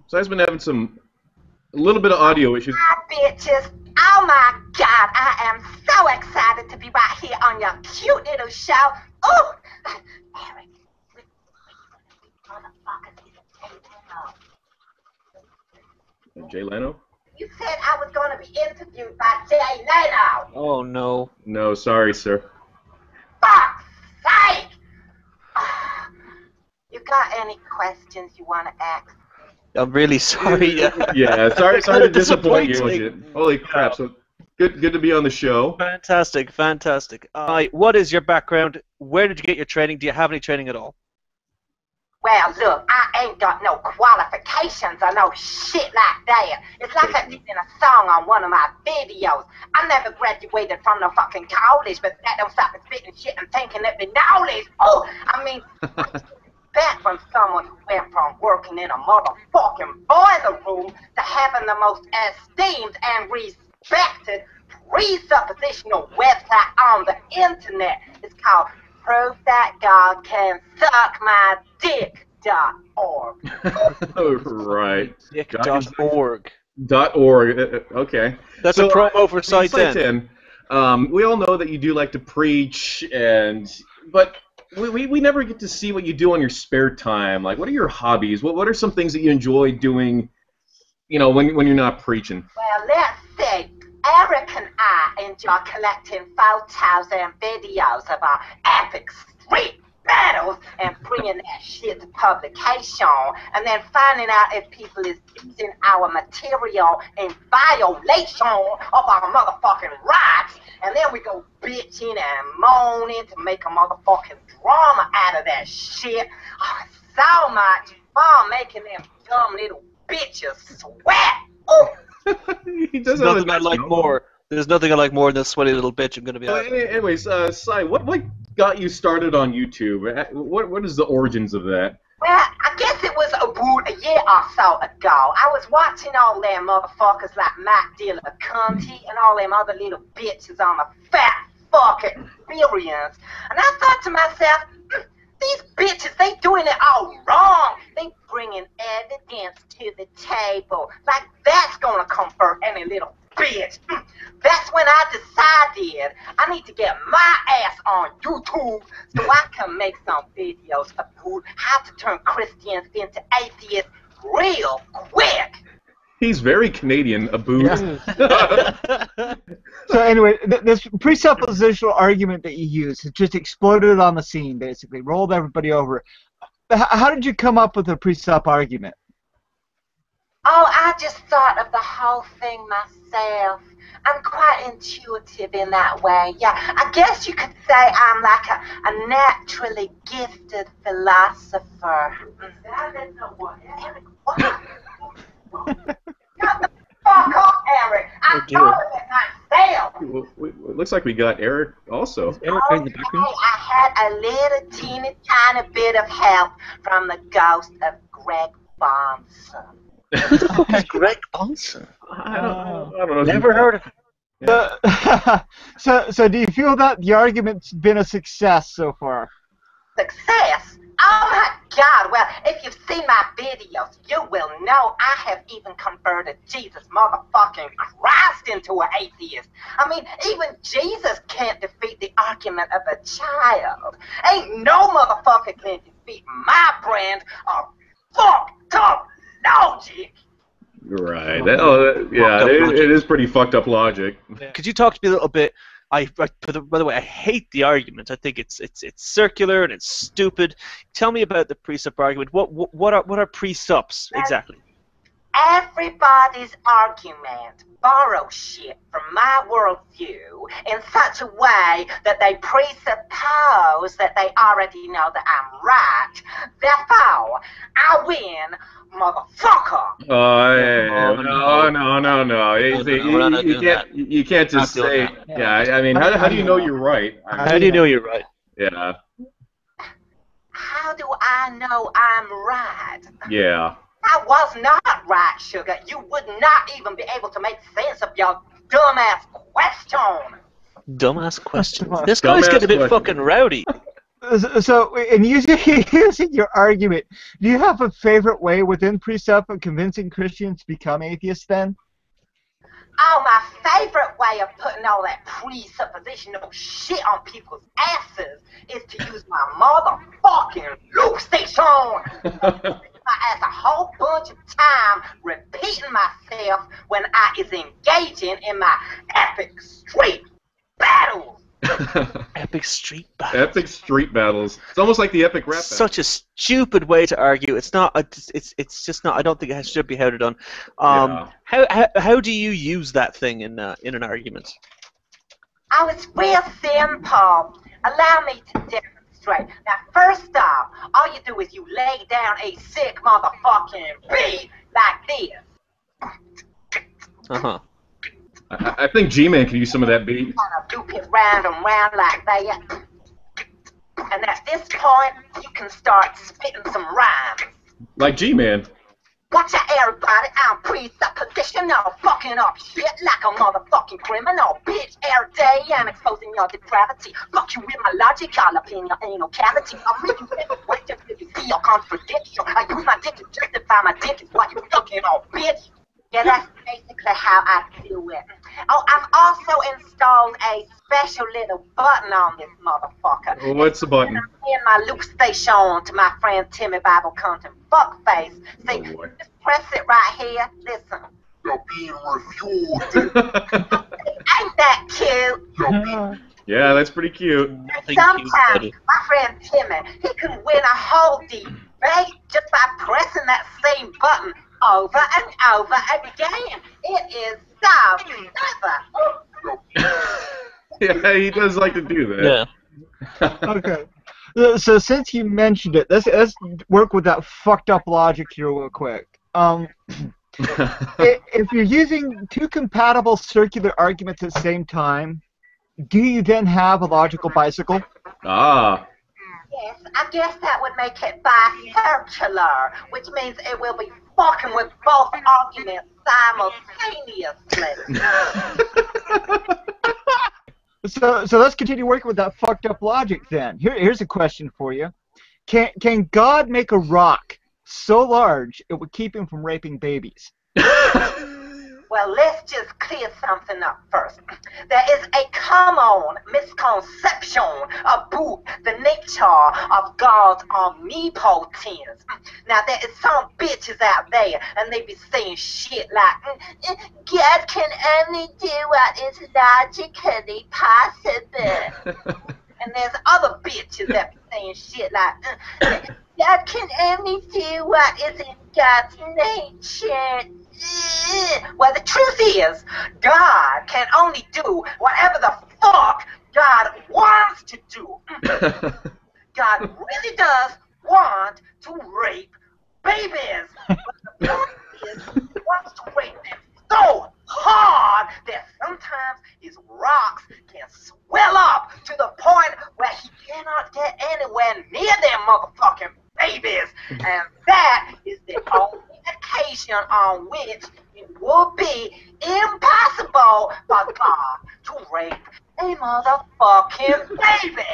Sye's been having a little bit of audio issues. Hi, bitches. Oh my God, I am so excited to be right here on your cute little show. Oh, Eric, motherfuckers, is Jay Leno? you said I was going to be interviewed by Jay Leno. Oh no. No, sorry, sir. Fuck's sake! You got any questions you want to ask? I'm really sorry. Yeah, sorry to disappoint you. Disappointing. Holy crap! So good to be on the show. Fantastic, fantastic. What is your background? Where did you get your training? Do you have any training at all? Well, look, I ain't got no qualifications or no shit like that. It's like I did in a song on one of my videos. I never graduated from no fucking college, but that don't stop me spitting shit and thinking that the knowledge. Oh, I mean, that from someone who went from working in a motherfucking boiler room to having the most esteemed and respected presuppositional website on the internet. It's called Proof That God Can Suck My Dick.org. Right. Dick.org. .org. Okay. That's so, a promo for Sye Sye Ten. We all know that you do like to preach, but we never get to see what you do on your spare time. Like, what are your hobbies? What are some things that you enjoy doing, you know, when you're not preaching? Well, let's see. Eric and I enjoy collecting photos and videos of our epic street battles and bringing that shit to publication, and then finding out if people is using our material in violation of our motherfucking rights, and then we go bitching and moaning to make a motherfucking drama out of that shit. Oh, it's so much fun making them dumb little bitches sweat. Oh. There's nothing I like more. There's nothing I like more than this sweaty little bitch. I'm gonna be honest. Anyways, Sye, what got you started on YouTube? What is the origins of that? Well, I guess it was about a year or so ago. I was watching all them motherfuckers like Matt Dilla Cunty and all them other little bitches on the fat fuck experience, and I thought to myself, these bitches, they doing it all wrong. They bringing evidence to the table. Like, that's gonna convert any little bitch. That's when I decided I need to get my ass on YouTube so I can make some videos about how to turn Christians into atheists real quick. He's very Canadian, a boot. Yeah. So anyway, this presuppositional argument that you use has just exploded on the scene, basically, rolled everybody over. How did you come up with a presup argument? Oh, I just thought of the whole thing myself. I'm quite intuitive in that way. Yeah, I guess you could say I'm like a naturally gifted philosopher. Shut the fuck up, Eric! I thought of it myself! It looks like we got Eric also. Eric in the background? I had a little teeny tiny bit of help from the ghost of Greg Bonson. Who the fuck is Greg Bonson? I don't know. Never heard of him. Yeah. So do you feel that the argument's been a success so far? Success? Oh my God, well, if you've seen my videos, you will know I have even converted Jesus motherfucking Christ into an atheist. I mean, even Jesus can't defeat the argument of a child. Ain't no motherfucker can defeat my brand of fucked up logic. Right. It is pretty fucked up logic. Could you talk to me a little bit? By the way, I hate the argument. I think it's circular and it's stupid. Tell me about the presup argument. What are presups exactly? Everybody's argument borrows shit from my worldview in such a way that they presuppose that they already know that I'm right. Therefore, I win, motherfucker. No. You can't just say. Yeah, I mean, how do you know you're right? How do you know you're right? Yeah. How do I know I'm right? Yeah. I was not right, sugar. You would not even be able to make sense of your dumbass question. Dumbass question. This guy's getting a bit fucking rowdy. So, in using your argument, do you have a favorite way within precept of convincing Christians to become atheists then? Oh, my favorite way of putting all that presuppositional shit on people's asses is to use my motherfucking loop station. My ass a whole bunch of time repeating myself when I is engaging in my epic street battles. Epic street battles. Epic street battles. It's almost like the epic rap battle. Such a stupid way to argue. It's not. It's just not. I don't think it should be how to done. Yeah. How do you use that thing in an argument? Oh, it's real simple. Allow me to demonstrate. Now, first off, all you do is you lay down a sick motherfucking beat like this. Uh-huh. I think G Man can use some of that beat. Loop it round and round like that. And at this point, you can start spitting some rhymes. Like G Man. Watch out, everybody, I'm presuppositional, fucking up shit like a motherfucking criminal. Bitch, every day I'm exposing your depravity. Fuck you with my logic all up in your anal cavity. I'll make you wait till you see your contradiction. I use my dick to justify my dick is what you fucking on, bitch. Yeah, that's basically how I do it. Oh, I've also installed a special little button on this motherfucker. What's the button? In my loop station to my friend Timmy Bible Content Fuckface. See, just press it right here. Listen. You're being reviewed. Ain't that cute? Yeah, that's pretty cute. Sometimes my friend Timmy, he can win a whole debate just by pressing that same button over and over again. It is so clever. Yeah, he does like to do that. Yeah. Okay. So since you mentioned it, let's work with that fucked up logic here real quick. If you're using two compatible circular arguments at the same time, do you then have a logical bicycle? Ah. Yes, I guess that would make it bicircular, which means it will be fucking with both arguments simultaneously. So let's continue working with that fucked up logic then. Here's a question for you. Can God make a rock so large it would keep him from raping babies? Well, let's just clear something up first. There is a common misconception about the nature of God's omnipotence. Now, there is some bitches out there, and they be saying shit like, God can only do what is logically possible. And there's other bitches that be saying shit like, God can only do what is in God's nature. Well, the truth is, God can only do whatever the fuck God wants to do. God really does want to rape babies. But the point is, he wants to rape them so hard that sometimes his rocks can swell up to the point where he cannot get anywhere near them motherfucking babies. And that is the only occasion on which it would be impossible for God to rape a motherfucking baby.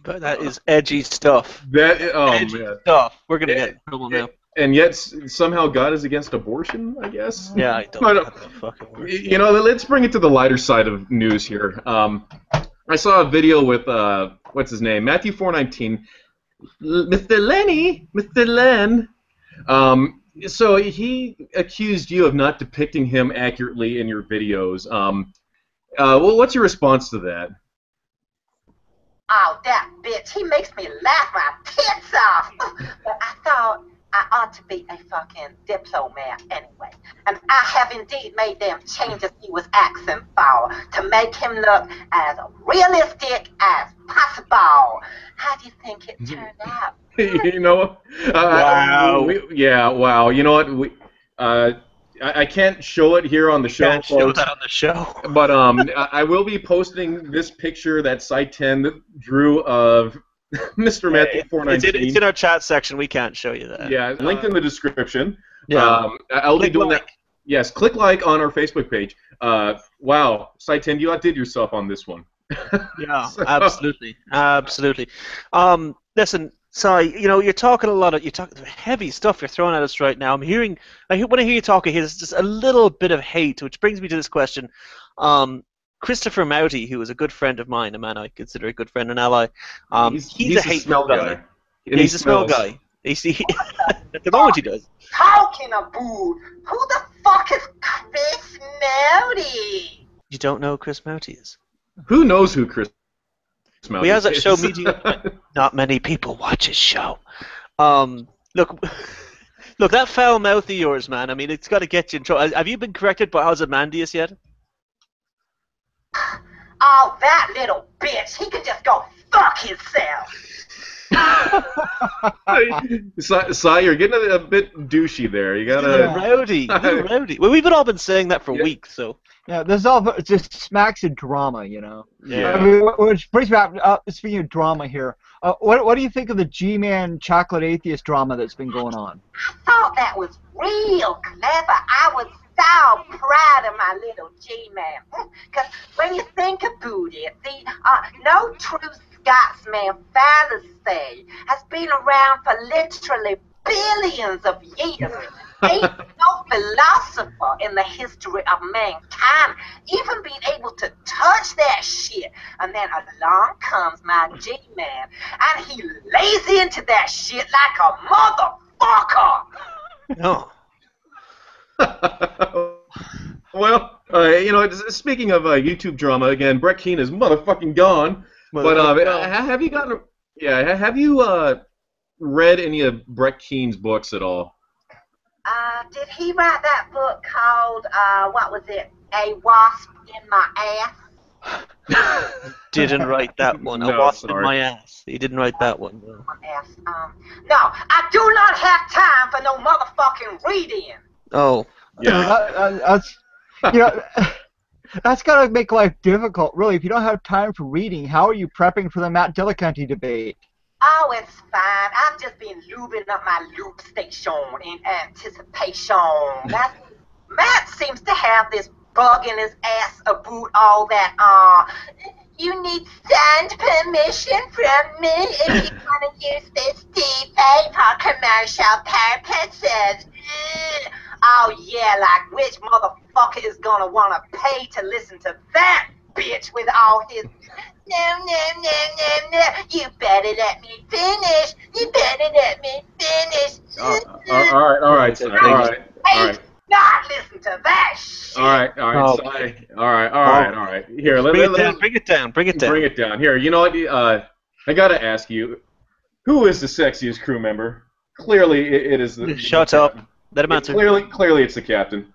But that is edgy stuff. Edgy stuff. We're gonna get in trouble now. And yet somehow God is against abortion, I guess. Yeah, I don't know how that fucking works. You know, let's bring it to the lighter side of news here. I saw a video with what's his name, Matthew 4:19, Mr. Len. So he accused you of not depicting him accurately in your videos. Well, what's your response to that? Oh, that bitch, he makes me laugh my tits off. But I thought I ought to be a fucking diplomat anyway. And I have indeed made them changes he was asking for to make him look as realistic as possible. How do you think it turned out? You know, wow. Wow. You know what? I can't show it here on the show. Can't show that on the show. But I will be posting this picture that Sye Ten drew of Mr. Matthew 419. It's in our chat section. We can't show you that. Yeah, linked in the description. Yeah. I'll be doing that. Yes, click like on our Facebook page. Wow, Sye Ten, you outdid yourself on this one. Yeah, So- absolutely, absolutely. Listen, Sye, you're talking a lot of heavy stuff you're throwing at us right now. When I hear you talking here, there's just a little bit of hate, which brings me to this question. Christopher Maute, who is a good friend of mine, a man I consider a good friend and ally, he's a hateful smell guy. And Yeah, he he's a smell smells. guy. At the moment he does. Talking about who the fuck is Chris Maute? You don't know who Chris Maute is? Who knows who Chris Maute He has that is? show, Meeting. Not many people watch his show. Look, look, that foul mouth of yours, man. I mean, it's got to get you in trouble. Have you been corrected by Ozymandias yet? Oh, that little bitch. He can just go fuck himself. Sye, you're getting a bit douchey there. You Little gotta. rowdy, little rowdy. Well, we've all been saying that for weeks, so. Yeah, this all just smacks of drama, you know. Yeah. I mean, which brings me up. Speaking of drama here, what do you think of the G Man-Chocolate Atheist drama that's been going on? I thought that was real clever. I was so proud of my little G-Man. Because when you think about it, no true Scotsman fallacy has been around for literally billions of years. Ain't no philosopher in the history of mankind even being able to touch that shit. And then along comes my G-Man, and he lays into that shit like a motherfucker. No. Well, speaking of YouTube drama, again, Brett Keane is motherfucking gone. But have you gotten? Yeah, have you read any of Brett Keane's books at all? Did he write that book called, what was it? A Wasp in My Ass? Didn't write that one. No, I wasp in sorry. my ass. He didn't write that one. No. Ass. No, I do not have time for no motherfucking reading. Oh. That's that's gotta make life difficult, really. If you don't have time for reading, how are you prepping for the Matt Dillahunty debate? Oh, it's fine. I've just been lubing up my lube station in anticipation. Matt seems to have this bug in his ass about all that, you need signed permission from me if you want to use this TV for commercial purposes. Oh, yeah, like which motherfucker is gonna want to pay to listen to that bitch with all his no, you better let me finish. You better let me finish. All right, Sye. Not listen to that shit. All right, Oh. Sye. All right. Here, Bring it down. bring it down. Here, you know what? I gotta ask you, who is the sexiest crew member? Clearly, it is the. Shut the up. captain. Let him answer. Clearly, it's the captain.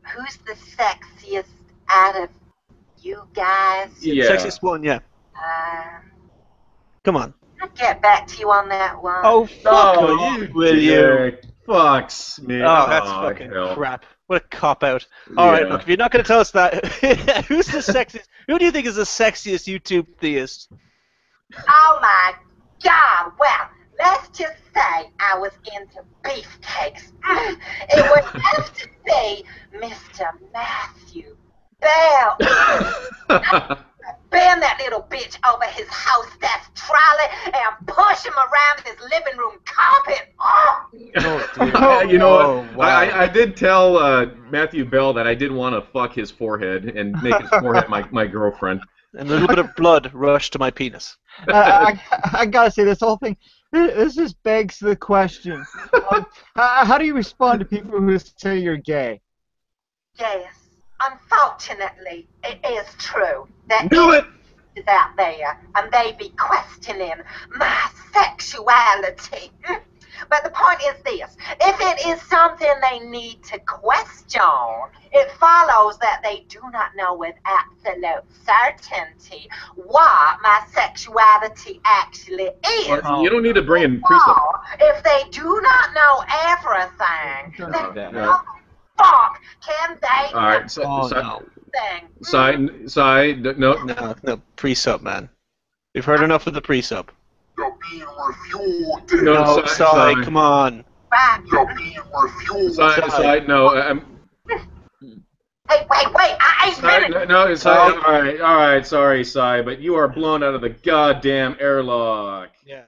Who's the sexiest out of you guys? Yeah. Sexiest one, yeah. Come on. I'll get back to you on that one. Oh, fuck you, will you? dick. Fucks me. Oh, that's fucking hell. crap. What a cop-out. All right, Yeah. look, if you're not going to tell us that, who's the sexiest? Who do you think is the sexiest YouTube theist? Oh my God! Well, let's just say I was into beefcakes. It would have to be Mr. Matthew Bell. Bend that little bitch over his house steps trolley and push him around his living room carpet. Oh! You know what? Oh, wow. I did tell Matthew Bell that I didn't want to fuck his forehead and make his forehead my girlfriend. And a little bit of blood rushed to my penis. I gotta say, this whole thing, this just begs the question. How do you respond to people who say you're gay? Yes, unfortunately, it is true that Do it! is out there and they be questioning my sexuality. But the point is this: if it is something they need to question, it follows that they do not know with absolute certainty what my sexuality actually is. Well, you don't need to bring in precept. Or if they do not know everything, Don't then do that. how the fuck can they All right, so, Oh, so, no. think? Sye, no. No, pre-sub, man. We've heard enough of the pre-sub. You're being refuted. No, Sye, sorry, Sye. come on. Right. You're being refuted. Sye, no. Hey, Hey, wait, I ain't Sorry, finished. no, Sye, all right, sorry, Sye, but you are blown out of the goddamn airlock. Yeah.